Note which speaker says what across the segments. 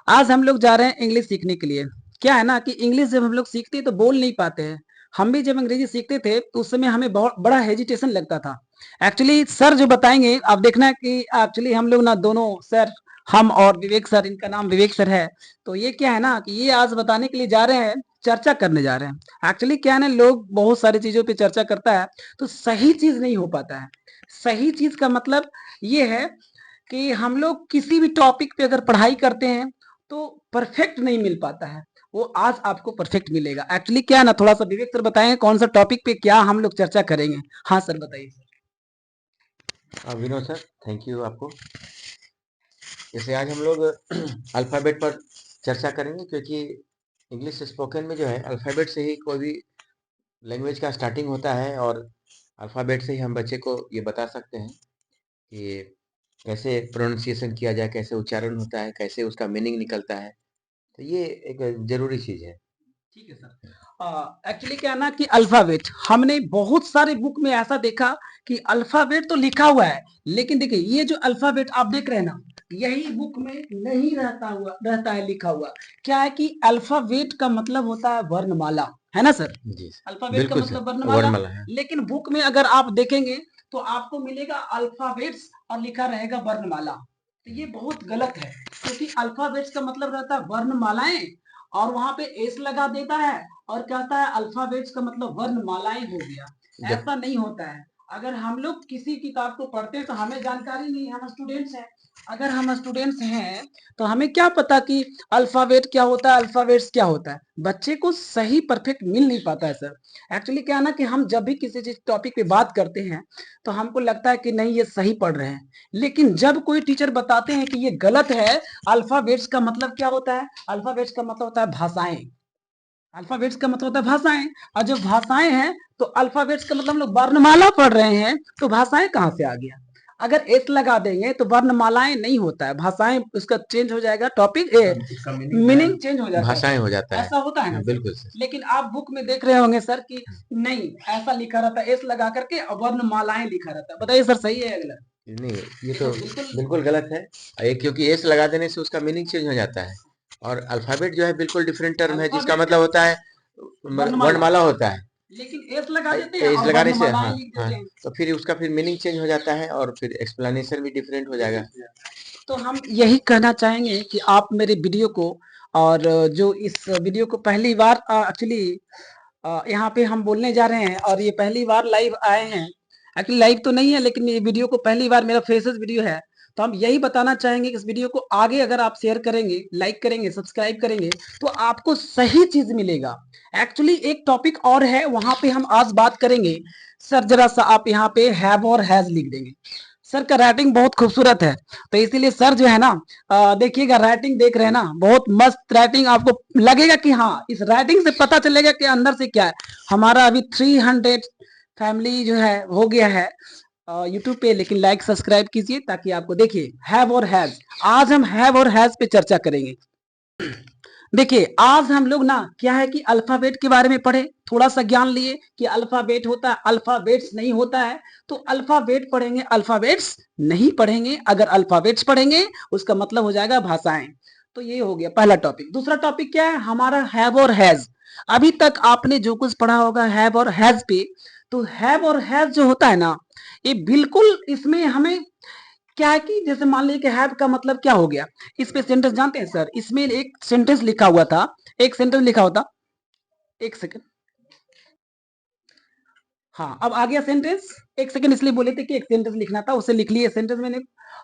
Speaker 1: आज हम लोग जा रहे हैं इंग्लिश सीखने के लिए। क्या है ना कि इंग्लिश जब हम लोग सीखते हैं तो बोल नहीं पाते हैं। हम भी जब अंग्रेजी सीखते थे तो उस समय हमें बहुत बड़ा हेजिटेशन लगता था। एक्चुअली सर जो बताएंगे आप देखना कि एक्चुअली हम लोग ना दोनों सर, हम और विवेक सर, इनका नाम विवेक सर है। तो ये क्या है ना कि ये आज बताने के लिए जा रहे हैं, चर्चा करने जा रहे हैं। एक्चुअली क्या है ना, लोग बहुत सारी चीजों पे चर्चा करता है तो सही चीज नहीं हो पाता है। सही चीज का मतलब ये है कि हम लोग किसी भी टॉपिक पे अगर पढ़ाई करते हैं तो परफेक्ट नहीं मिल पाता है। वो आज आपको परफेक्ट मिलेगा। एक्चुअली क्या है ना, थोड़ा सा विवेक सर बताएंगे कौन सा टॉपिक पे क्या हम लोग चर्चा करेंगे। हाँ सर बताइए sir.
Speaker 2: Vinod sir, thank you आपको। जैसे आज हम लोग अल्फ़ाबेट पर चर्चा करेंगे, क्योंकि इंग्लिश स्पोकन में जो है अल्फ़ाबेट से ही कोई भी लैंग्वेज का स्टार्टिंग होता है, और अल्फ़ाबेट से ही हम बच्चे को ये बता सकते हैं कि कैसे प्रोनाउंसिएशन किया जाए, कैसे उच्चारण होता है, कैसे उसका मीनिंग निकलता है। तो ये एक ज़रूरी चीज़ है।
Speaker 1: ठीक है सर। एक्चुअली क्या है ना कि अल्फाबेट हमने बहुत सारे बुक में ऐसा देखा कि अल्फाबेट तो लिखा हुआ है, लेकिन देखिए ये जो अल्फाबेट आप देख रहे हैं ना, यही बुक में नहीं रहता है लिखा हुआ। क्या है कि अल्फाबेट का मतलब होता है वर्णमाला, है ना सर।
Speaker 2: जी सर,
Speaker 1: अल्फाबेट का
Speaker 2: बिल्कुल
Speaker 1: मतलब
Speaker 2: सर,
Speaker 1: वर्णमाला।
Speaker 2: वर्णमाला है।
Speaker 1: लेकिन बुक में अगर आप देखेंगे तो आपको मिलेगा अल्फाबेट्स और लिखा रहेगा वर्णमाला। तो ये बहुत गलत है, क्योंकि अल्फाबेट्स का मतलब रहता है वर्णमालाएं, और वहां पे एस लगा देता है और कहता है अल्फाबेट्स का मतलब वर्णमालाएं हो गया।
Speaker 2: जब
Speaker 1: ऐसा नहीं होता है। अगर हम लोग किसी किताब को पढ़ते हैं तो हमें जानकारी नहीं है, हम स्टूडेंट्स हैं। अगर हम स्टूडेंट्स हैं तो हमें क्या पता कि अल्फाबेट क्या होता है, अल्फाबेट्स क्या होता है। बच्चे को सही परफेक्ट मिल नहीं पाता है सर। एक्चुअली क्या है ना कि हम जब भी किसी चीज टॉपिक पे बात करते हैं तो हमको लगता है कि नहीं ये सही पढ़ रहे हैं, लेकिन जब कोई टीचर बताते हैं कि ये गलत है, अल्फाबेट्स का मतलब क्या होता है, अल्फाबेट्स का मतलब होता है भाषाएं। अल्फाबेट्स का मतलब होता है भाषाएं। और जब भाषाएं हैं तो अल्फाबेट्स का मतलब हम लोग वर्णमाला पढ़ रहे हैं, तो भाषाएं कहां से आ गया। अगर एस लगा देंगे तो वर्णमालाएं नहीं होता है, भाषाएं उसका चेंज हो जाएगा, टॉपिक मीनिंग चेंज हो जाता है
Speaker 2: भाषाएँ
Speaker 1: सर।
Speaker 2: हो जाता है।
Speaker 1: ऐसा होता है ना सर।
Speaker 2: बिल्कुल सर।
Speaker 1: लेकिन आप बुक में देख रहे होंगे सर कि नहीं, ऐसा लिखा रहता है एस लगा करके और वर्णमालाएं लिखा रहता है। बताइए सर सही है अगला।
Speaker 2: नहीं, ये
Speaker 1: ये
Speaker 2: तो
Speaker 1: तो बिल्कुल
Speaker 2: बिल्कुल गलत है। क्योंकि एस लगा देने से उसका मीनिंग चेंज हो जाता है, और अल्फ़ाबेट जो है बिल्कुल डिफरेंट टर्म है, जिसका
Speaker 1: अल्फाबेट
Speaker 2: मतलब होता है
Speaker 1: वर्णमाला,
Speaker 2: वर्णमाला होता है।
Speaker 1: लेकिन एस लगा देते हैं
Speaker 2: एस
Speaker 1: और
Speaker 2: लगाने से,
Speaker 1: वर्णमालाएं
Speaker 2: हाँ,
Speaker 1: लिख
Speaker 2: हाँ,
Speaker 1: देते हैं।
Speaker 2: तो फिर उसका फिर मीनिंग चेंज हो जाता है, और फिर एक्सप्लेनेशन भी डिफरेंट हो जाएगा।
Speaker 1: तो हम यही कहना चाहेंगे कि आप मेरे वीडियो को, और जो इस वीडियो को पहली बार एक्चुअली यहाँ पे हम बोलने जा रहे हैं और ये पहली बार लाइव आए हैं। एक्चुअली लाइव तो नहीं है, लेकिन ये वीडियो को पहली बार मेरा फ्रेशर्स वीडियो है। तो हम यही बताना चाहेंगे कि इस वीडियो को आगे अगर आप शेयर करेंगे, लाइक करेंगे, सब्सक्राइब करेंगे तो आपको सही चीज मिलेगा। एक्चुअली एक टॉपिक और है, वहां पे हम आज बात करेंगे। सर जरा सा आप यहाँ पे हैव और हैज लिख देंगे। सर का राइटिंग बहुत खूबसूरत है, तो इसीलिए सर जो है ना, देखिएगा राइटिंग देख रहे हैं ना, बहुत मस्त राइटिंग। आपको लगेगा कि हाँ, इस राइटिंग से पता चलेगा कि अंदर से क्या है। हमारा अभी 300 फैमिली जो है हो गया है यूट्यूब पे, लेकिन लाइक सब्सक्राइब कीजिए ताकि आपको देखिए हैव और हैज। आज हम हैव और हैज पे चर्चा करेंगे। देखिए आज हम लोग ना क्या है कि अल्फाबेट के बारे में पढ़े, थोड़ा सा ज्ञान लिए कि अल्फाबेट होता है, अल्फाबेट्स नहीं होता है। तो अल्फाबेट पढ़ेंगे, अल्फाबेट्स नहीं पढ़ेंगे। अगर अल्फाबेट्स पढ़ेंगे उसका मतलब हो जाएगा भाषाएं। तो ये हो गया पहला टॉपिक। दूसरा टॉपिक क्या है हमारा, हैव और हैज। अभी तक आपने जो कुछ पढ़ा होगा हैव और हैज पे, तो हैव और हैज जो होता है ना, ये बिल्कुल इसमें हमें क्या है कि जैसे मान लीजिए कि हैव का मतलब क्या हो गया। इस पे सेंटेंस जानते हैं सर, इसमें एक सेंटेंस लिखा हुआ था, एक सेंटेंस लिखा होता, एक सेकंड। हाँ अब आ गया सेंटेंस। एक सेकंड इसलिए बोले थे कि एक सेंटेंस लिखना था, उसे लिख लिए सेंटेंस मैंने।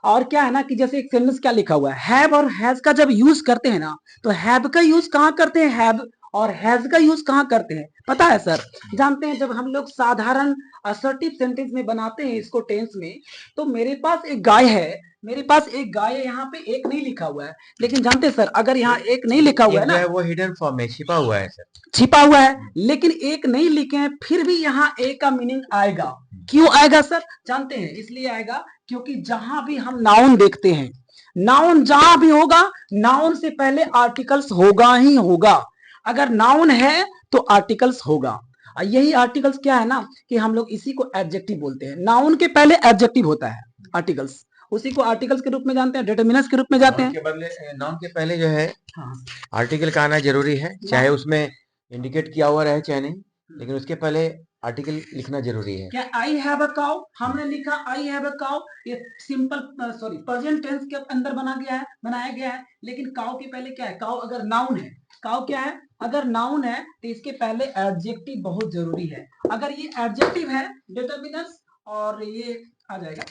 Speaker 1: और क्या है ना कि जैसे एक सेंटेंस क्या लिखा हुआ है, हैव और हैज का जब यूज करते हैं ना, तो हैव का यूज कहाँ करते हैं, हैव, और हैज का यूज कहाँ करते हैं पता है सर। जानते हैं जब हम लोग साधारण असर्टिव सेंटेंस में बनाते हैं इसको टेंस में, तो मेरे पास एक गाय है, मेरे पास एक गाय है, यहाँ पे एक नहीं लिखा हुआ है। लेकिन जानते हैं सर अगर यहाँ एक नहीं लिखा हुआ
Speaker 2: एक
Speaker 1: है
Speaker 2: जो
Speaker 1: ना,
Speaker 2: है वो हिडन फॉर्म में छिपा हुआ है सर।
Speaker 1: छिपा हुआ है, लेकिन एक नहीं लिखे हैं, फिर भी यहाँ ए का मीनिंग आएगा। क्यों आएगा सर जानते हैं, इसलिए आएगा क्योंकि जहां भी हम नाउन देखते हैं, नाउन जहां भी होगा, नाउन से पहले आर्टिकल्स होगा ही होगा। अगर नाउन है तो आर्टिकल्स होगा। यही आर्टिकल्स क्या है ना कि हम लोग इसी को एडजेक्टिव बोलते हैं। नाउन के पहले एडजेक्टिव होता है, आर्टिकल्स। उसी को आर्टिकल्स के रूप में जानते हैं, डिटर्मिनर्स के रूप में जानते
Speaker 2: नाउन
Speaker 1: हैं।
Speaker 2: के बदले नाउन के पहले जो है
Speaker 1: हाँ
Speaker 2: आर्टिकल का आना जरूरी है, चाहे उसमें इंडिकेट किया हुआ रहे चाहे नहीं, लेकिन उसके पहले आर्टिकल लिखना जरूरी है।
Speaker 1: क्या आई हैव अ काउ, हमने लिखा आई हैव अ काउ, ये सिंपल सॉरी प्रेजेंट टेंस के अंदर बनाया गया है, लेकिन काउ के पहले क्या है, काउ अगर नाउन है, काउ क्या है, अगर नाउन है तो इसके पहले एडजेक्टिव बहुत जरूरी है। अगर ये एडजेक्टिव है डिटर्मिनर्स और ये आ जाएगा,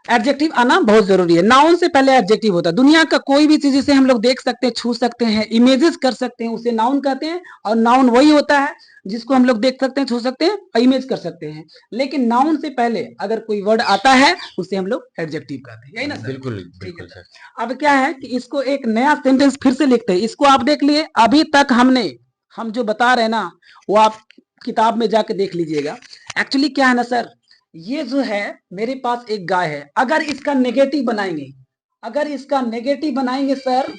Speaker 1: एडजेक्टिव आना बहुत जरूरी है। नाउन से पहले एडजेक्टिव होता है। दुनिया का कोई भी चीज जिसे हम लोग देख सकते हैं, छू सकते हैं, इमेजेस कर सकते हैं, उसे नाउन कहते हैं। और नाउन वही होता है जिसको हम लोग देख सकते हैं, छू सकते हैं, इमेज कर सकते हैं। लेकिन नाउन से पहले अगर कोई वर्ड आता है उसे हम लोग एडजेक्टिव कहते हैं, यही ना सर?
Speaker 2: बिल्कुल
Speaker 1: ठीक
Speaker 2: बिल्कुल
Speaker 1: है
Speaker 2: सर।
Speaker 1: अब क्या है कि इसको एक नया सेंटेंस फिर से लिखते हैं। इसको आप देख लिए, अभी तक हम जो बता रहे हैं ना वो आप किताब में जाके देख लीजिएगा। एक्चुअली क्या है ना सर, ये जो है मेरे पास एक गाय है, अगर इसका नेगेटिव बनाएंगे सर,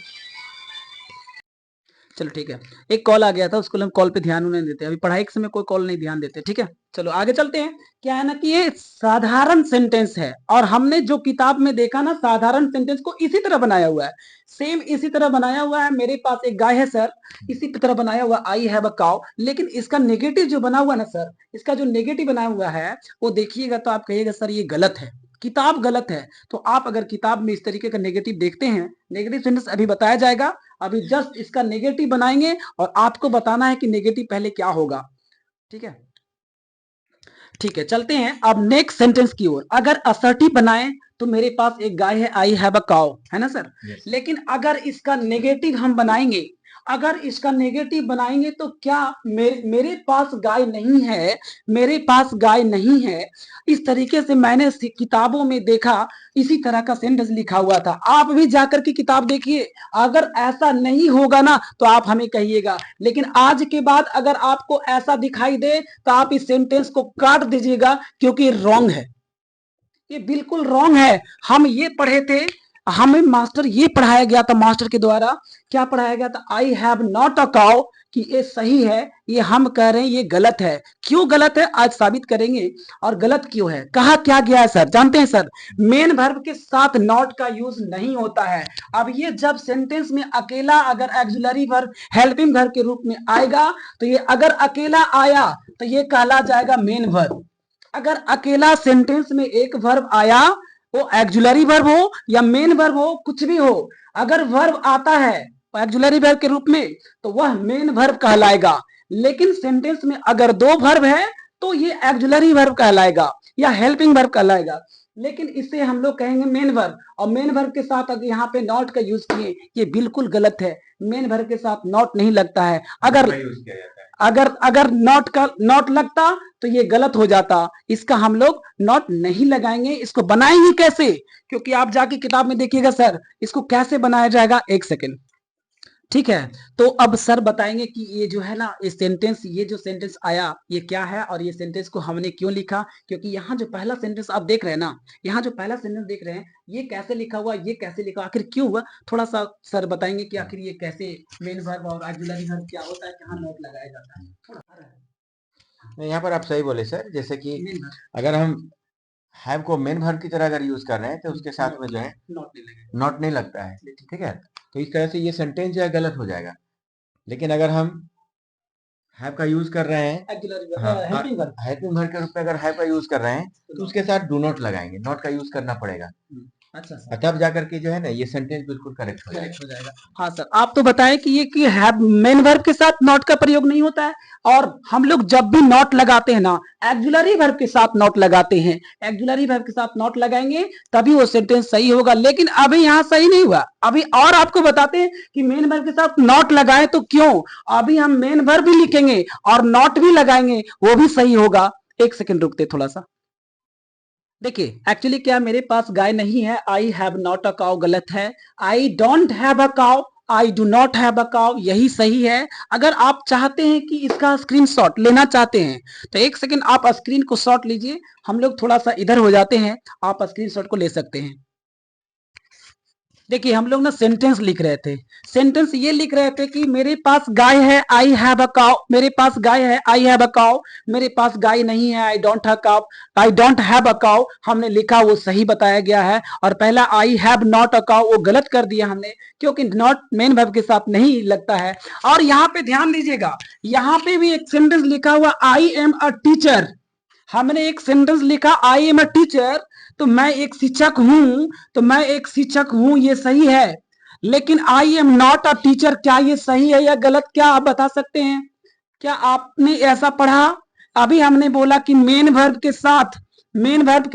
Speaker 1: चलो ठीक है, एक कॉल आ गया था, उसको हम कॉल पे ध्यान नहीं देते, अभी पढ़ाई के समय कोई कॉल नहीं ध्यान देते, ठीक है। चलो आगे चलते हैं। क्या है ना कि ये साधारण सेंटेंस है, और हमने जो किताब में देखा ना साधारण सेंटेंस को इसी तरह बनाया हुआ है, सेम इसी तरह बनाया हुआ है। मेरे पास एक गाय है सर, इसी तरह बनाया हुआ आई हैव अ काउ, लेकिन इसका नेगेटिव जो बना हुआ ना सर, इसका जो नेगेटिव बनाया हुआ है वो देखिएगा तो आप कहिएगा सर ये गलत है, किताब गलत है। तो आप अगर किताब में इस तरीके का नेगेटिव देखते हैं, नेगेटिव सेंटेंस अभी बताया जाएगा, अभी जस्ट इसका नेगेटिव बनाएंगे और आपको बताना है कि नेगेटिव पहले क्या होगा, ठीक है। ठीक है चलते हैं अब नेक्स्ट सेंटेंस की ओर। अगर असर्टिव बनाए तो मेरे पास एक गाय है, आई हैव अ काउ, है ना सर?
Speaker 2: Yes.
Speaker 1: लेकिन अगर इसका नेगेटिव हम बनाएंगे, अगर इसका नेगेटिव बनाएंगे तो क्या मेरे पास गाय नहीं है, मेरे पास गाय नहीं है, इस तरीके से मैंने किताबों में देखा, इसी तरह का सेंटेंस लिखा हुआ था। आप भी जाकर के किताब देखिए, अगर ऐसा नहीं होगा ना तो आप हमें कहिएगा, लेकिन आज के बाद अगर आपको ऐसा दिखाई दे तो आप इस सेंटेंस को काट दीजिएगा, क्योंकि रॉन्ग है, ये बिल्कुल रॉन्ग है। हम ये पढ़े थे, हमें मास्टर ये पढ़ाया गया था, मास्टर के द्वारा क्या पढ़ाया गया था, I have not a cow, कि ये सही है, ये हम कह रहे हैं ये गलत है। क्यों गलत है आज साबित करेंगे, और गलत क्यों है, कहा क्या गया है सर, जानते हैं सर? मेन वर्ब के साथ नॉट का यूज नहीं होता है। अब ये जब सेंटेंस में अकेला अगर ऑक्सिलरी वर्ब हेल्पिंग वर्ब के रूप में आएगा, तो ये अगर अकेला आया तो ये कहला जाएगा मेन वर्ब। अगर अकेला सेंटेंस में एक वर्ब आया, वो ऑक्सिलरी वर्ब हो या मेन वर्ब हो, कुछ भी हो, अगर वर्ब आता है ऑक्सिलरी वर्ब के रूप में तो वह मेन वर्ब कहलाएगा। लेकिन सेंटेंस में अगर दो वर्ब है तो ये ऑक्सिलरी वर्ब कहलाएगा या हेल्पिंग वर्ब कहलाएगा। लेकिन इसे हम लोग कहेंगे मेन वर्ब, और मेन वर्ब के साथ अगर यहाँ पे नॉट का यूज किए, ये बिल्कुल गलत है। मेन वर्ब के साथ नॉट नहीं लगता है। अगर नॉट लगता तो ये गलत हो जाता, इसका हम लोग नॉट नहीं लगाएंगे। इसको बनाएंगे कैसे, क्योंकि आप जाके किताब में देखिएगा सर इसको कैसे बनाया जाएगा, एक सेकेंड, ठीक है। तो अब सर बताएंगे कि ये जो है ना ये जो सेंटेंस आया ये क्या है, और ये सेंटेंस को हमने क्यों लिखा, क्योंकि यहाँ जो पहला सेंटेंस आप देख रहे हैं ना, यहाँ जो पहला सेंटेंस देख रहे हैं ये कैसे लिखा हुआ, ये कैसे लिखा, आखिर क्यों हुआ, थोड़ा सा सर बताएंगे कि आखिर ये कैसे मेन वर्ब और ऑक्सिलरी वर्ब क्या होता है, कहाँ नोट लगाया जाता है, थोड़ा
Speaker 2: यहाँ पर आप सही बोले सर, जैसे कि अगर हम हैव को मेन वर्ब की तरह अगर यूज कर रहे हैं तो उसके साथ में जो है नॉट नहीं लगता है, ठीक है। तो इस तरह से ये सेंटेंस जो है गलत हो जाएगा। लेकिन अगर हम हैव का यूज कर रहे हैं, हेल्पिंग वर्ब के रूप में अगर हैव का यूज कर रहे हैं तो उसके साथ डू नॉट लगाएंगे, नॉट का यूज करना पड़ेगा।
Speaker 1: अच्छा सर,
Speaker 2: तब जाकर के जो है ना ये सेंटेंस बिल्कुल करेक्ट हो जाएगा।
Speaker 1: हाँ सर, आप तो बताएं कि ये कि मेन वर्ब के साथ नॉट का प्रयोग नहीं होता है, और हम लोग जब भी नॉट लगाते हैं ना ऑक्सिलरी वर्ब के साथ नॉट लगाते हैं, ऑक्सिलरी वर्ब के साथ नॉट लगाएंगे तभी वो सेंटेंस सही होगा। लेकिन अभी यहाँ सही नहीं हुआ, अभी और आपको बताते हैं कि मेन वर्ब के साथ नॉट लगाए तो क्यों। अभी हम मेन वर्ब भी लिखेंगे और नॉट भी लगाएंगे, वो भी सही होगा। एक सेकेंड रुकते थोड़ा सा, देखिए एक्चुअली क्या मेरे पास गाय नहीं है, I have not a cow गलत है, I don't have a cow, I do not have a cow यही सही है। अगर आप चाहते हैं कि इसका स्क्रीनशॉट लेना चाहते हैं तो एक सेकंड आप स्क्रीन को शॉट लीजिए, हम लोग थोड़ा सा इधर हो जाते हैं, आप स्क्रीनशॉट को ले सकते हैं। देखिए हम लोग ना सेंटेंस लिख रहे थे। सेंटेंस ये लिख रहे थे कि मेरे पास गाय है, आई हैव अ काउ। मेरे पास गाय है, आई हैव अ काउ। मेरे पास गाय नहीं है, I don't have cow. I don't have a cow हमने लिखा, वो सही बताया गया है। और पहला I have not a cow वो गलत कर दिया हमने, क्योंकि नॉट मेन वर्ब के साथ नहीं लगता है। और यहाँ पे ध्यान दीजिएगा, यहाँ पे भी एक सेंटेंस लिखा हुआ आई एम अ टीचर। हमने एक सेंटेंस लिखा आई एम अ टीचर, तो मैं एक शिक्षक हूं, तो मैं एक शिक्षक हूं, ये सही है। लेकिन I am not a teacher, क्या ये सही है या गलत, क्या आप बता सकते हैं? क्या आपने ऐसा पढ़ा? अभी हमने बोला कि मेन वर्ब के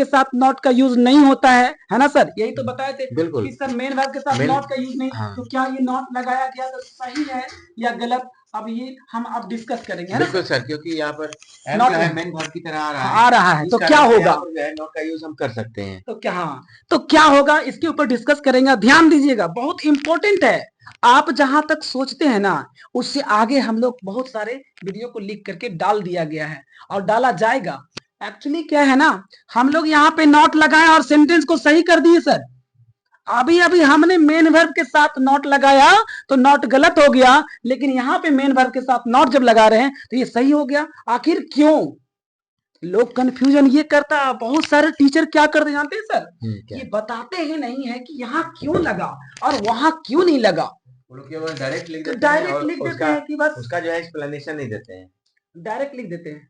Speaker 1: साथ नॉट का यूज नहीं होता है ना सर? यही तो बताए थे
Speaker 2: बिल्कुल।
Speaker 1: कि सर मेन वर्ब के साथ
Speaker 2: मेन
Speaker 1: नॉट का यूज नहीं।
Speaker 2: हाँ,
Speaker 1: तो क्या ये नॉट लगाया गया तो सही है या गलत? अब ये हम अब डिस्कस करेंगे, है ना
Speaker 2: बिल्कुल
Speaker 1: सर?
Speaker 2: सर, क्योंकि यहाँ पर एम
Speaker 1: नॉट
Speaker 2: जो है मेन वर्ब की तरह आ रहा है,
Speaker 1: आ रहा है
Speaker 2: इस
Speaker 1: तो क्या
Speaker 2: कारण से यहाँ
Speaker 1: होगा?
Speaker 2: पर जो है नॉट का यूज हम कर सकते हैं।
Speaker 1: तो क्या, हाँ, तो क्या होगा इसके ऊपर डिस्कस करेंगे। ध्यान दीजिएगा, बहुत इंपॉर्टेंट है। आप जहां तक सोचते हैं ना, उससे आगे हम लोग बहुत सारे वीडियो को लिख करके डाल दिया गया है और डाला जाएगा। एक्चुअली क्या है ना, हम लोग यहाँ पे नॉट लगाए और सेंटेंस को सही कर दिए सर। अभी अभी हमने मेन वर्ब के साथ नॉट लगाया तो नॉट गलत हो गया, लेकिन यहाँ पे मेन वर्ब के साथ नॉट जब लगा रहे हैं तो ये सही हो गया। आखिर क्यों? लोग कंफ्यूजन ये करता है, बहुत सारे टीचर क्या करते जानते हैं सर?
Speaker 2: क्या?
Speaker 1: ये बताते ही नहीं है कि यहाँ क्यों लगा और वहां क्यों नहीं लगा।
Speaker 2: वो लोग केवल डायरेक्ट लिख
Speaker 1: तो
Speaker 2: देते हैं
Speaker 1: डायरेक्ट
Speaker 2: और
Speaker 1: लिख देते
Speaker 2: उसका
Speaker 1: हैं कि बस
Speaker 2: उसका जो है एक्सप्लेनेशन नहीं देते हैं।
Speaker 1: डायरेक्ट लिख देते हैं।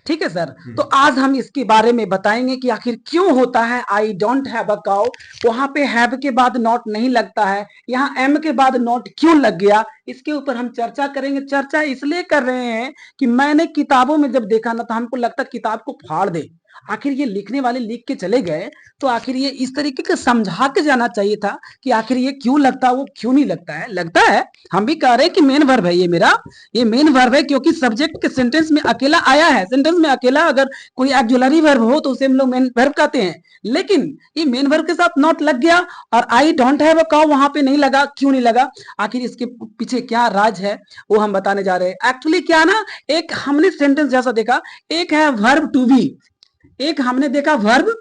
Speaker 1: ठीक है सर, तो आज हम इसके बारे में बताएंगे कि आखिर क्यों होता है I don't have a cow, वहां पे हैव के बाद नॉट नहीं लगता है, यहाँ एम के बाद नॉट क्यों लग गया, इसके ऊपर हम चर्चा करेंगे। चर्चा इसलिए कर रहे हैं कि मैंने किताबों में जब देखा ना तो हमको लगता किताब को फाड़ दे। आखिर ये लिखने वाले लिख के चले गए, तो आखिर ये इस तरीके से समझा के जाना चाहिए था कि आखिर ये क्यों लगता है, वो क्यों नहीं लगता है। लगता है, हम भी कह रहे हैं कि मेन वर्ब है ये मेरा, ये मेन वर्ब है क्योंकि सब्जेक्ट के सेंटेंस में अकेला आया है। सेंटेंस में अकेला अगर कोई ऑक्सिलरी वर्ब हो तो उसे हम लोग मेन वर्ब कहते हैं। लेकिन ये मेन वर्ब के साथ नॉट लग गया और I don't have a cow वहां पे नहीं लगा, क्यों नहीं लगा? आखिर इसके पीछे क्या राज है वो हम बताने जा रहे हैं। एक्चुअली क्या ना, एक हमने सेंटेंस जैसा देखा, एक है वर्ब टू बी, एक हमने देखा वर्ब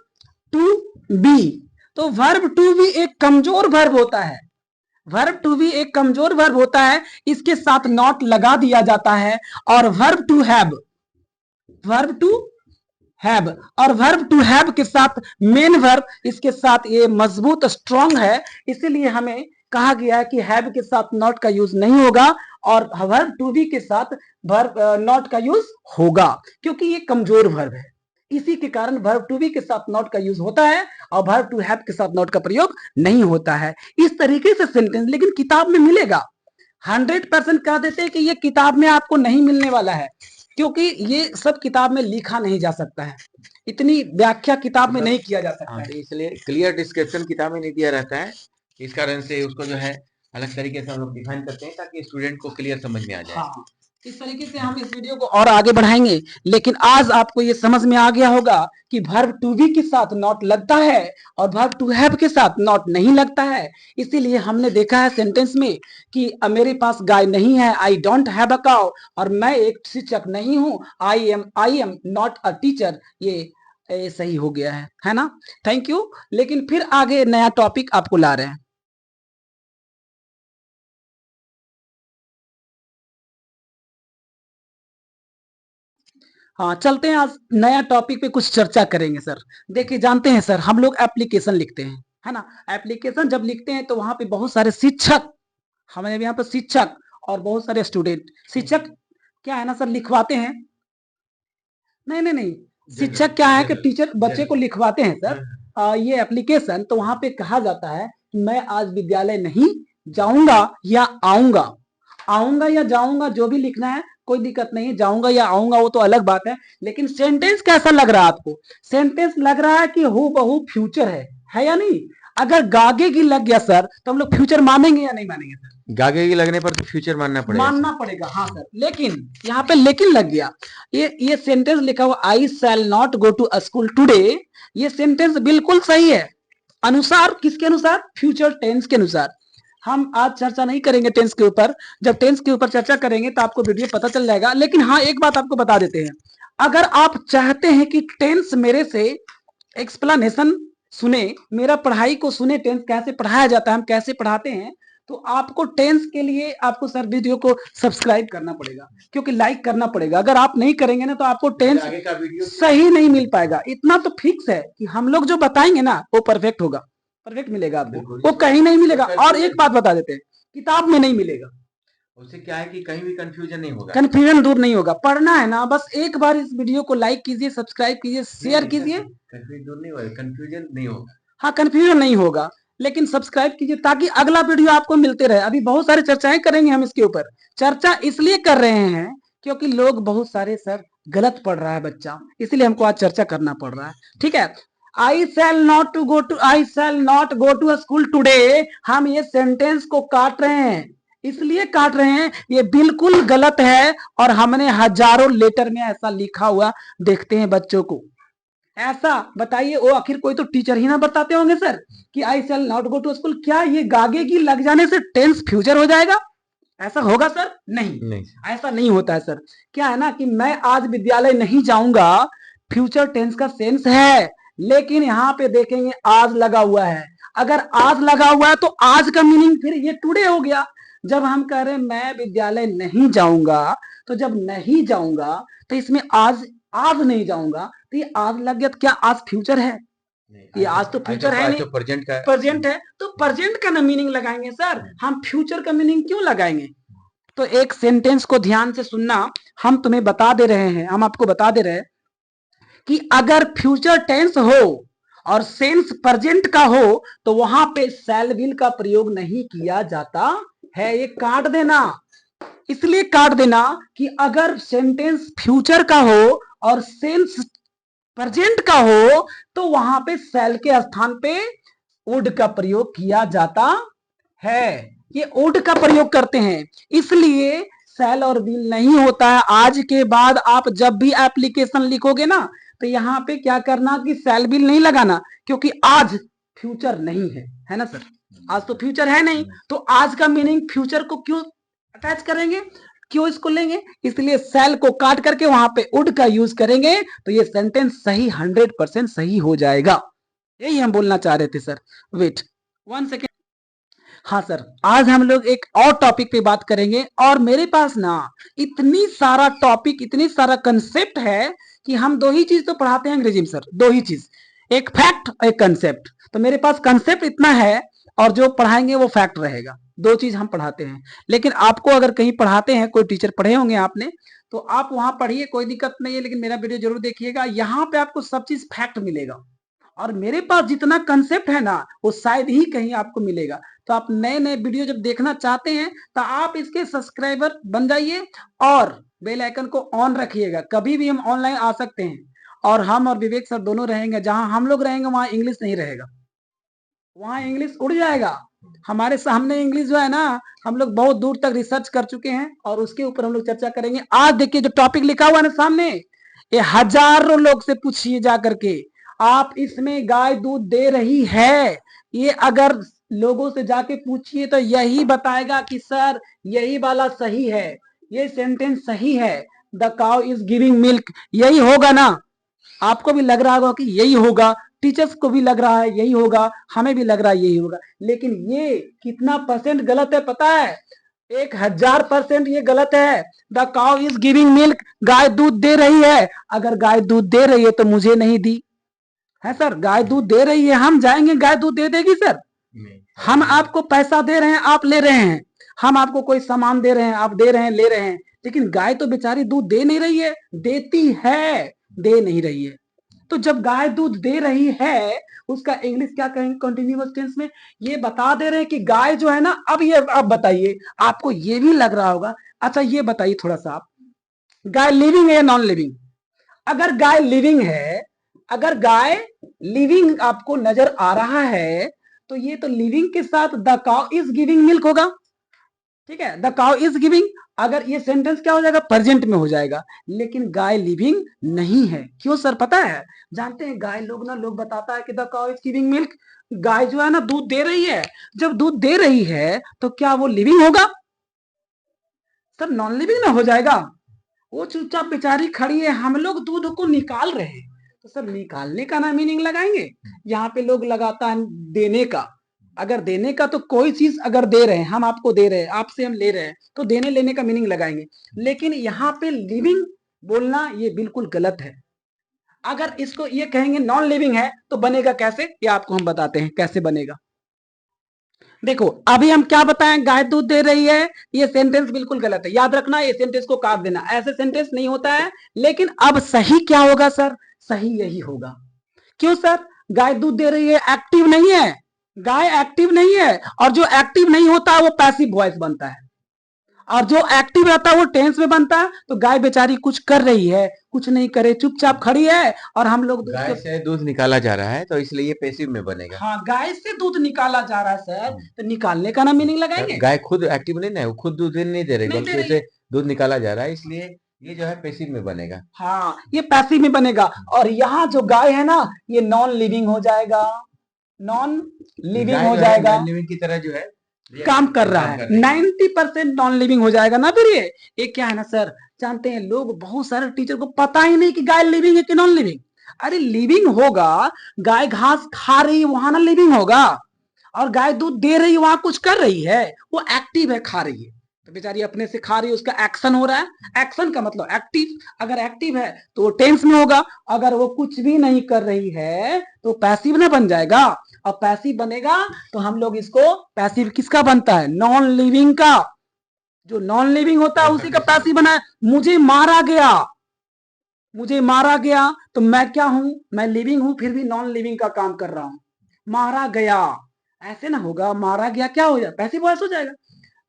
Speaker 1: टू बी। तो वर्ब टू बी एक कमजोर वर्ब होता है। वर्ब टू बी एक कमजोर वर्ब होता है, इसके साथ नॉट लगा दिया जाता है। और verb to have, verb to have और वर्ब टू हैव के साथ मेन वर्ब, इसके साथ ये मजबूत स्ट्रांग है, इसीलिए हमें कहा गया है कि हैव के साथ नॉट का यूज नहीं होगा और वर्ब टू बी के साथ वर्ब नॉट का यूज होगा, क्योंकि ये कमजोर वर्ब है। इसी के कारण वर्ब टू बी के साथ नॉट का यूज होता है और वर्ब टू हैव के साथ नॉट का प्रयोग नहीं होता है। इस तरीके से सेंटेंस लेकिन किताब में मिलेगा। 100% कह देते हैं कि ये किताब में आपको नहीं मिलने वाला है, क्योंकि ये सब किताब में लिखा नहीं जा सकता है, इतनी व्याख्या किताब में नहीं किया जा सकता है।
Speaker 2: तो इसलिए क्लियर डिस्क्रिप्शन किताब में नहीं दिया रहता है, इस कारण से उसको जो है अलग तरीके से हम लोग डिफाइन करते हैं ताकि स्टूडेंट को क्लियर समझ में आ जाए।
Speaker 1: हाँ, इस तरीके से हम इस वीडियो को और आगे बढ़ाएंगे। लेकिन आज आपको ये समझ में आ गया होगा कि वर्ब टू बी के साथ नॉट लगता है और वर्ब टू हैव के साथ नॉट नहीं लगता है। इसीलिए हमने देखा है सेंटेंस में कि मेरे पास गाय नहीं है, I don't have a cow, और मैं एक शिक्षक नहीं हूं, I am not a teacher, ये सही हो गया है ना? Thank you. लेकिन फिर आगे नया टॉपिक आपको ला रहे हैं। हाँ, चलते हैं, आज नया टॉपिक पे कुछ चर्चा करेंगे सर। देखिए जानते हैं सर, हम लोग एप्लीकेशन लिखते हैं, है ना? एप्लीकेशन जब लिखते हैं तो वहां पे बहुत सारे शिक्षक, हमारे यहाँ पर शिक्षक और बहुत सारे स्टूडेंट, शिक्षक क्या है ना सर, लिखवाते हैं। नहीं नहीं नहीं, शिक्षक क्या है कि टीचर बच्चे को लिखवाते हैं सर ये एप्लीकेशन। तो वहां पे कहा जाता है कि मैं आज विद्यालय नहीं जाऊंगा या आऊंगा, आऊंगा या जाऊंगा जो भी लिखना है कोई दिक्कत नहीं, जाऊंगा या आऊंगा वो तो अलग बात है। लेकिन सेंटेंस कैसा लग रहा है आपको? सेंटेंस लग रहा है कि हूँ बहू फ्यूचर है या नहीं? अगर गागे की लग गया सर तो हम लोग फ्यूचर मानेंगे या नहीं मानेंगे सर?
Speaker 2: गागे की लगने पर तो फ्यूचर मानना पड़ेगा।
Speaker 1: मानना पड़ेगा, हाँ सर। लेकिन यहाँ पे लेकिन लग गया, ये सेंटेंस लिखा हुआ I shall not go to school today, ये सेंटेंस बिल्कुल सही है। अनुसार किसके अनुसार? फ्यूचर टेंस के अनुसार। हम आज चर्चा नहीं करेंगे टेंस के ऊपर, जब टेंस के ऊपर चर्चा करेंगे तो आपको वीडियो पता चल जाएगा। लेकिन हाँ, एक बात आपको बता देते हैं, अगर आप चाहते हैं कि टेंस मेरे से एक्सप्लेनेशन सुने, मेरा पढ़ाई को सुने, टेंस कैसे पढ़ाया जाता है, हम कैसे पढ़ाते हैं। तो आपको टेंस के लिए आपको सर वीडियो को सब्सक्राइब करना पड़ेगा, क्योंकि लाइक करना पड़ेगा। अगर आप नहीं करेंगे ना तो आपको टेंस
Speaker 2: आगे का वीडियो
Speaker 1: सही नहीं मिल पाएगा। इतना तो फिक्स है कि हम लोग जो बताएंगे ना वो परफेक्ट होगा, परफेक्ट मिलेगा आपको, वो कहीं नहीं मिलेगा। और एक बात बता देते हैं, किताब में नहीं मिलेगा।
Speaker 2: उससे क्या है कि कहीं भी कंफ्यूजन नहीं होगा।
Speaker 1: कंफ्यूजन दूर नहीं होगा। पढ़ना है ना, बस एक बार इस वीडियो को लाइक कीजिए, सब्सक्राइब कीजिए, शेयर कीजिए।
Speaker 2: कंफ्यूजन दूर नहीं होगा, कंफ्यूजन नहीं होगा।
Speaker 1: हाँ, कंफ्यूजन नहीं होगा, लेकिन सब्सक्राइब कीजिए ताकि अगला वीडियो आपको मिलते रहे। अभी बहुत सारी चर्चाएं करेंगे हम इसके ऊपर। चर्चा इसलिए कर रहे हैं क्योंकि लोग बहुत सारे सर गलत पढ़ रहा है बच्चा, इसलिए हमको आज चर्चा करना पड़ रहा है। ठीक है, I shall not go to school today, हम ये सेंटेंस को काट रहे हैं। इसलिए काट रहे हैं, ये बिल्कुल गलत है और हमने हजारों लेटर में ऐसा लिखा हुआ देखते हैं बच्चों को। ऐसा बताइए, वो आखिर कोई तो टीचर ही ना बताते होंगे सर कि I shall not go to school. क्या ये गागे की लग जाने से टेंस फ्यूचर हो जाएगा? ऐसा होगा सर? नहीं, ऐसा नहीं होता है सर। क्या है ना कि मैं आज विद्यालय नहीं जाऊंगा, फ्यूचर टेंस का सेंस है, लेकिन यहाँ पे देखेंगे आज लगा हुआ है। अगर आज लगा हुआ है तो आज का मीनिंग फिर ये टुडे हो गया। जब हम कह रहे हैं मैं विद्यालय नहीं जाऊंगा, तो जब नहीं जाऊंगा तो इसमें आज नहीं जाऊंगा, तो ये आज लग गया, तो क्या आज फ्यूचर है? ये आज तो फ्यूचर है नहीं,
Speaker 2: तो प्रेजेंट का
Speaker 1: प्रेजेंट है, तो प्रेजेंट का ना मीनिंग लगाएंगे सर, हम फ्यूचर का मीनिंग क्यों लगाएंगे? तो एक सेंटेंस को ध्यान से सुनना, हम तुम्हें बता दे रहे हैं, हम आपको बता दे रहे हैं कि अगर फ्यूचर टेंस हो और सेंस प्रेजेंट का हो तो वहां पे शैल विल का प्रयोग नहीं किया जाता है। ये काट देना, इसलिए काट देना कि अगर सेंटेंस फ्यूचर का हो और सेंस प्रेजेंट का हो तो वहां पे शैल के स्थान पे वुड का प्रयोग किया जाता है। ये वुड का प्रयोग करते हैं, इसलिए शैल और विल नहीं होता है। आज के बाद आप जब भी एप्लीकेशन लिखोगे ना तो यहाँ पे क्या करना कि शैल विल नहीं लगाना, क्योंकि आज फ्यूचर नहीं है ना सर? आज तो फ्यूचर है नहीं, तो आज का मीनिंग फ्यूचर को क्यों अटैच करेंगे, क्यों इसको लेंगे? इसलिए सेल को काट करके वहां पे वुड का यूज करेंगे तो ये सेंटेंस सही 100% सही हो जाएगा। यही हम बोलना चाह रहे थे सर। Wait 1 second. हाँ सर, आज हम लोग एक और टॉपिक पे बात करेंगे, और मेरे पास ना इतनी सारा टॉपिक, इतनी सारा कंसेप्ट है कि हम दो ही चीज तो पढ़ाते हैं अंग्रेजी में सर, दो ही चीज, एक फैक्ट, एक कंसेप्ट। तो मेरे पास कंसेप्ट इतना है और जो पढ़ाएंगे वो फैक्ट रहेगा। दो चीज हम पढ़ाते हैं। लेकिन आपको अगर कहीं पढ़ाते हैं, कोई टीचर पढ़े होंगे आपने, तो आप वहां पढ़िए, कोई दिक्कत नहीं है, लेकिन मेरा वीडियो जरूर देखिएगा। यहाँ पे आपको सब चीज फैक्ट मिलेगा, और मेरे पास जितना कंसेप्ट है ना वो शायद ही कहीं आपको मिलेगा। तो आप नए नए वीडियो जब देखना चाहते हैं तो आप इसके सब्सक्राइबर बन जाइए और बेल आइकन को ऑन रखिएगा। कभी भी हम ऑनलाइन आ सकते हैं, और हम और विवेक सर दोनों रहेंगे। जहां हम लोग रहेंगे वहां इंग्लिश नहीं रहेगा, वहां इंग्लिश उड़ जाएगा। हमारे सामने इंग्लिश जो है ना, हम लोग बहुत दूर तक रिसर्च कर चुके हैं और उसके ऊपर हम लोग चर्चा करेंगे। आज देखिए जो टॉपिक लिखा हुआ है ना सामने, ये हजारों लोग से पूछिए जा करके, आप इसमें गाय दूध दे रही है, ये अगर लोगों से जाके पूछिए तो यही बताएगा कि सर यही वाला सही है, ये सेंटेंस सही है, the cow is giving milk, यही होगा ना? आपको भी लग रहा होगा कि यही होगा, टीचर्स को भी लग रहा है यही होगा, हमें भी लग रहा है यही होगा। लेकिन ये कितना परसेंट गलत है पता है? 1000% ये गलत है। The cow is giving milk, गाय दूध दे रही है। अगर गाय दूध दे रही है तो मुझे नहीं दी है सर, गाय दूध दे रही है, हम जाएंगे गाय दूध दे देगी सर? हम आपको पैसा दे रहे हैं, आप ले रहे हैं, हम आपको कोई सामान दे रहे हैं, आप दे रहे हैं, ले रहे हैं, लेकिन गाय तो बेचारी दूध दे नहीं रही है, देती है, दे नहीं रही है। तो जब गाय दूध दे रही है उसका इंग्लिश क्या कहेंगे कंटिन्यूअस टेंस में? ये बता दे रहे हैं कि गाय जो है ना, अब ये अब बताइए, आपको ये भी लग रहा होगा। अच्छा ये बताइए थोड़ा सा आप, गाय लिविंग है या नॉन लिविंग? अगर गाय लिविंग है, अगर गाय लिविंग आपको नजर आ रहा है तो ये तो लिविंग के साथ the cow is giving milk होगा। ठीक है, द काउ इज गिविंग, अगर ये सेंटेंस क्या हो जाएगा? प्रेजेंट में हो जाएगा। लेकिन गाय लिविंग नहीं है, क्यों सर पता है? जानते हैं गाय लोग ना, लोग बताता है कि the cow is giving milk, गाय जो है ना दूध दे रही है। जब दूध दे रही है तो क्या वो लिविंग होगा सर? नॉन लिविंग ना हो जाएगा। वो चुपचाप बेचारी खड़ी है, हम लोग दूध को निकाल रहे हैं, तो सर निकालने का ना मीनिंग लगाएंगे। यहाँ पे लोग लगाता है देने का। अगर देने का तो कोई चीज अगर दे रहे हैं, हम आपको दे रहे हैं, आपसे हम ले रहे हैं, तो देने लेने का मीनिंग लगाएंगे। लेकिन यहाँ पे लिविंग बोलना ये बिल्कुल गलत है। अगर इसको ये कहेंगे नॉन लिविंग है तो बनेगा कैसे, ये आपको हम बताते हैं कैसे बनेगा। देखो अभी हम क्या बताएं, गाय दूध दे रही है, ये सेंटेंस बिल्कुल गलत है, याद रखना, ये सेंटेंस को काट देना, ऐसे सेंटेंस नहीं होता है। लेकिन अब सही क्या होगा सर, सही यही होगा। क्यों सर, गाय दूध दे रही है एक्टिव नहीं है, गाय एक्टिव नहीं है, और जो एक्टिव नहीं होता वो पैसिव वॉइस बनता है, और जो एक्टिव रहता है वो टेंस में बनता है। तो गाय बेचारी कुछ कर रही है, कुछ नहीं करे, चुपचाप खड़ी है, और हम लोग
Speaker 2: गाय से दूध निकाला जा रहा है तो इसलिए ये पैसिव में बनेगा।
Speaker 1: हाँ, गाय से दूध निकाला जा रहा है सर, तो निकालने का ना मीनिंग लगाएंगे।
Speaker 2: गाय खुद एक्टिव नहीं है, वो खुद दूध नहीं दे रही,
Speaker 1: नहीं
Speaker 2: बल्कि
Speaker 1: दे रही
Speaker 2: उसे
Speaker 1: है।
Speaker 2: दूध निकाला जा रहा है, इसलिए ये जो है पैसिव में बनेगा।
Speaker 1: हाँ, ये पैसिव में बनेगा। और यहाँ जो गाय है ना, ये नॉन लिविंग हो जाएगा, नॉन लिविंग
Speaker 2: गाय
Speaker 1: हो
Speaker 2: जो है
Speaker 1: जाएगा,
Speaker 2: नॉन लिविंग की तरह जो है
Speaker 1: काम कर रहा
Speaker 2: काम
Speaker 1: है,
Speaker 2: कर रही है।
Speaker 1: 90% नॉन लिविंग हो जाएगा ना। फिर ये क्या है ना सर, जानते हैं लोग, बहुत सारे टीचर को पता ही नहीं कि गाय लिविंग है कि नॉन लिविंग। अरे लिविंग होगा, गाय घास खा रही है वहां ना लिविंग होगा, और गाय दूध दे रही है वहां कुछ कर रही है, वो एक्टिव है, खा रही है, तो बेचारी अपने से खा रही है, उसका एक्शन हो रहा है। एक्शन का मतलब एक्टिव, अगर एक्टिव है तो वो टेंस में होगा, अगर वो कुछ भी नहीं कर रही है तो पैसिव ना बन जाएगा, और पैसिव बनेगा तो हम लोग इसको, पैसिव किसका बनता है, नॉन लिविंग का। जो नॉन लिविंग होता है उसी का पैसिव बना है। मुझे मारा गया, मुझे मारा गया, तो मैं क्या हूं, मैं लिविंग हूं, फिर भी नॉन लिविंग का काम कर रहा हूं। मारा गया ऐसे ना होगा, मारा गया क्या हो जाएगा, पैसिव वॉइस हो जाएगा।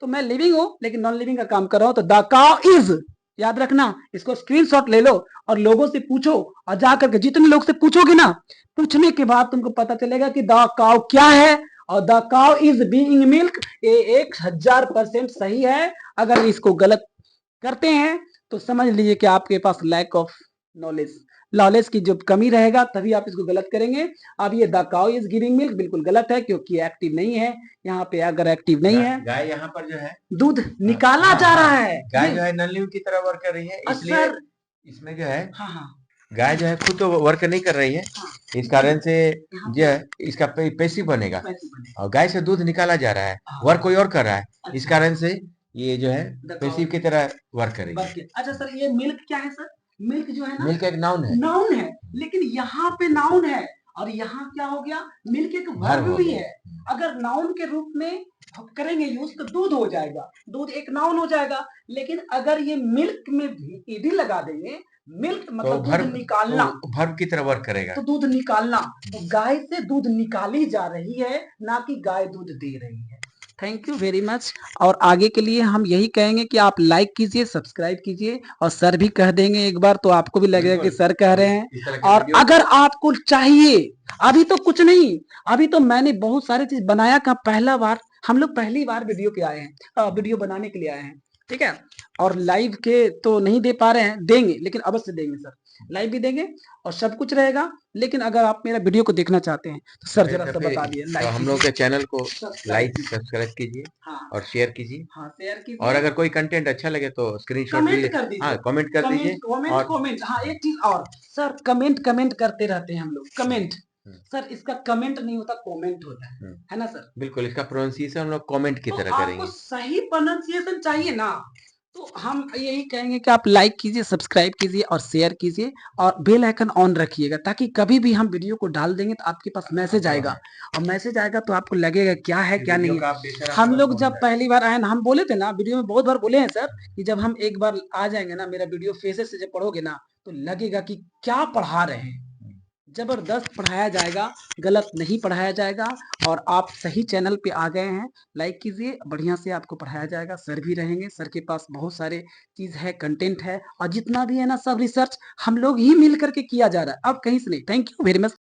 Speaker 1: तो मैं लिविंग हूं लेकिन नॉन लिविंग का काम कर रहा हूं, तो द काउ इज, याद रखना, इसको स्क्रीनशॉट ले लो और लोगों से पूछो, और जाकर के जितने लोग से पूछोगे ना, पूछने के बाद तुमको पता चलेगा कि द काउ क्या है, और the cow is being milk, ये 1000% सही है। अगर इसको गलत करते हैं तो समझ लीजिए कि आपके पास लैक ऑफ नॉलेज, नॉलेज की जो कमी रहेगा, तभी आप इसको गलत करेंगे। अब ये the cow is giving milk बिल्कुल गलत है, क्योंकि एक्टिव नहीं है। यहाँ पे अगर एक्टिव नहीं है,
Speaker 2: गाय यहाँ पर जो है
Speaker 1: दूध निकाला जा रहा है,
Speaker 2: गाय जो है नॉन लिविंग की तरह वर्क कर रही है, इसलिए इसमें जो है
Speaker 1: हाँ हाँ
Speaker 2: गाय जो है खुद तो वर्क नहीं कर रही है, इस कारण से जो है इसका पैसिव बनेगा, और गाय से दूध निकाला जा रहा है, वर्क कोई और कर रहा है, इस कारण से ये जो है पैसिव की तरह वर्क करेगी।
Speaker 1: अच्छा सर, ये मिल्क क्या है सर, मिल्क जो है ना,
Speaker 2: मिल्क एक नाउन है,
Speaker 1: नाउन है, लेकिन यहाँ पे नाउन है, और यहाँ क्या हो गया, मिल्क एक वर्ब भी है। अगर नाउन के रूप में करेंगे यूज तो दूध हो जाएगा, दूध एक नाउन हो जाएगा। लेकिन अगर ये मिल्क में भी ईडी लगा देंगे, मिल्क मतलब
Speaker 2: तो
Speaker 1: दूध निकालना,
Speaker 2: वर्ब की तरह वर्क करेगा,
Speaker 1: तो दूध निकालना, तो गाय से दूध निकाली जा रही है, ना कि गाय दूध दे रही है। Thank you very much. और आगे के लिए हम यही कहेंगे कि आप लाइक कीजिए, सब्सक्राइब कीजिए, और सर भी कह देंगे एक बार तो आपको भी लगेगा कि सर कह रहे हैं। और अगर आपको चाहिए, अभी तो कुछ नहीं, अभी तो मैंने बहुत सारी चीज बनाया का, पहला बार हम लोग पहली बार वीडियो के आए हैं, वीडियो बनाने के लिए आए हैं, ठीक है। और लाइव के तो नहीं दे पा रहे हैं, देंगे, लेकिन अवश्य देंगे सर, लाइव भी देंगे और सब कुछ रहेगा। लेकिन अगर आप मेरा वीडियो को देखना चाहते हैं तो सर जरा सा बता दिए,
Speaker 2: तो हम लोग के चैनल को लाइक सब्सक्राइब कीजिए, और शेयर कीजिए,
Speaker 1: हाँ शेयर कीजिए,
Speaker 2: और अगर कोई कंटेंट अच्छा लगे तो स्क्रीनशॉट भी, हाँ कमेंट कर दीजिए, और
Speaker 1: कमेंट, हाँ एक चीज और सर, कमेंट करते रहते हैं हम लोग, कमेंट सर, इसका कमेंट नहीं होता, कमेंट होता है ना सर।
Speaker 2: बिल्कुल, इसका प्रोनाउंसिएशन हम लोग कमेंट की तरह करेंगे।
Speaker 1: आपको सही प्रोनाउंसिएशन चाहिए ना, तो हम यही कहेंगे कि आप लाइक कीजिए, सब्सक्राइब कीजिए और शेयर कीजिए, और बेल आइकन ऑन रखिएगा, ताकि कभी भी हम वीडियो को डाल देंगे तो आपके पास मैसेज आएगा, और मैसेज आएगा तो आपको लगेगा क्या है क्या नहीं है। हम लोग जब पहली बार आए ना, हम बोले थे ना, वीडियो में बहुत बार बोले हैं सर, कि जब हम एक बार आ जाएंगे ना, मेरा वीडियो फेसेस से जब पढ़ोगे ना, तो लगेगा कि क्या पढ़ा रहे हैं, जबरदस्त पढ़ाया जाएगा, गलत नहीं पढ़ाया जाएगा। और आप सही चैनल पे आ गए हैं, लाइक कीजिए, बढ़िया से आपको पढ़ाया जाएगा, सर भी रहेंगे, सर के पास बहुत सारे चीज है, कंटेंट है, और जितना भी है ना सब रिसर्च हम लोग ही मिल करके किया जा रहा है, अब कहीं से नहीं। Thank you very much.